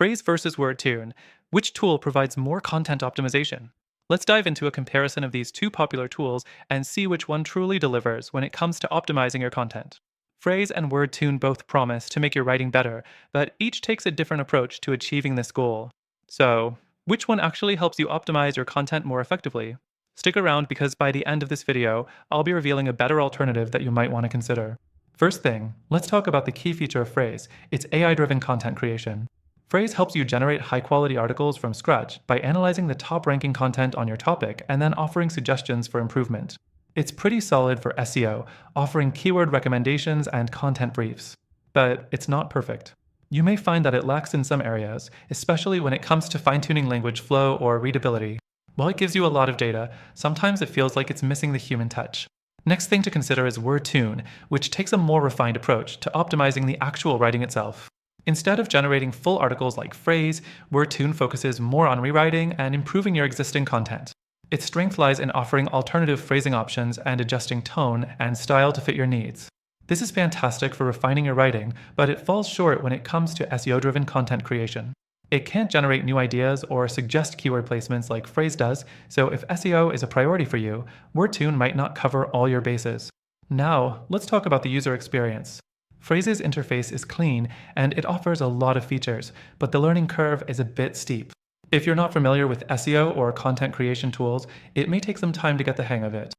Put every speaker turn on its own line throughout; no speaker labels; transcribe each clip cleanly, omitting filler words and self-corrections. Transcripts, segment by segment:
Frase versus Wordtune. Which tool provides more content optimization? Let's dive into a comparison of these two popular tools and see which one truly delivers when it comes to optimizing your content. Frase and Wordtune both promise to make your writing better, but each takes a different approach to achieving this goal. So, which one actually helps you optimize your content more effectively? Stick around because by the end of this video, I'll be revealing a better alternative that you might want to consider. First thing, let's talk about the key feature of Frase. It's AI-driven content creation. Frase helps you generate high-quality articles from scratch by analyzing the top-ranking content on your topic and then offering suggestions for improvement. It's pretty solid for SEO, offering keyword recommendations and content briefs. But it's not perfect. You may find that it lacks in some areas, especially when it comes to fine-tuning language flow or readability. While it gives you a lot of data, sometimes it feels like it's missing the human touch. Next thing to consider is Wordtune, which takes a more refined approach to optimizing the actual writing itself. Instead of generating full articles like Frase, Wordtune focuses more on rewriting and improving your existing content. Its strength lies in offering alternative phrasing options and adjusting tone and style to fit your needs. This is fantastic for refining your writing, but it falls short when it comes to SEO-driven content creation. It can't generate new ideas or suggest keyword placements like Frase does, so if SEO is a priority for you, Wordtune might not cover all your bases. Now, let's talk about the user experience. Phrase's interface is clean, and it offers a lot of features, but the learning curve is a bit steep. If you're not familiar with SEO or content creation tools, it may take some time to get the hang of it.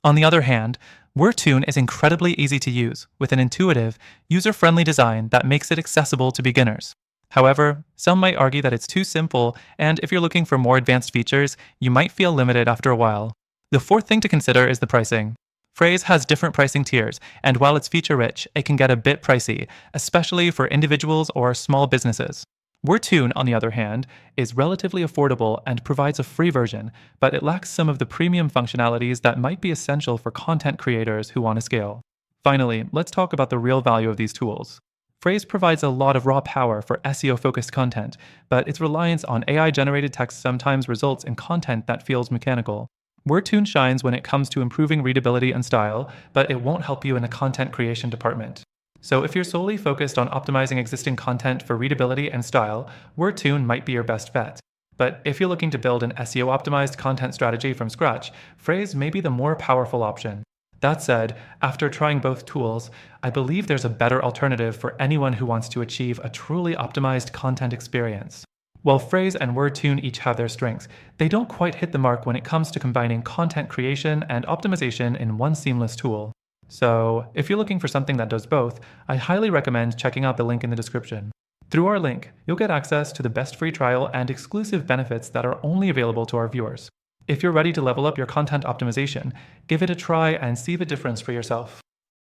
On the other hand, Wordtune is incredibly easy to use, with an intuitive, user-friendly design that makes it accessible to beginners. However, some might argue that it's too simple, and if you're looking for more advanced features, you might feel limited after a while. The fourth thing to consider is the pricing. Frase has different pricing tiers, and while it's feature-rich, it can get a bit pricey, especially for individuals or small businesses. Wordtune, on the other hand, is relatively affordable and provides a free version, but it lacks some of the premium functionalities that might be essential for content creators who want to scale. Finally, let's talk about the real value of these tools. Frase provides a lot of raw power for SEO-focused content, but its reliance on AI-generated text sometimes results in content that feels mechanical. Wordtune shines when it comes to improving readability and style, but it won't help you in the content creation department. So if you're solely focused on optimizing existing content for readability and style, Wordtune might be your best bet. But if you're looking to build an SEO-optimized content strategy from scratch, Frase may be the more powerful option. That said, after trying both tools, I believe there's a better alternative for anyone who wants to achieve a truly optimized content experience. While Frase and Wordtune each have their strengths, they don't quite hit the mark when it comes to combining content creation and optimization in one seamless tool. So, if you're looking for something that does both, I highly recommend checking out the link in the description. Through our link, you'll get access to the best free trial and exclusive benefits that are only available to our viewers. If you're ready to level up your content optimization, give it a try and see the difference for yourself.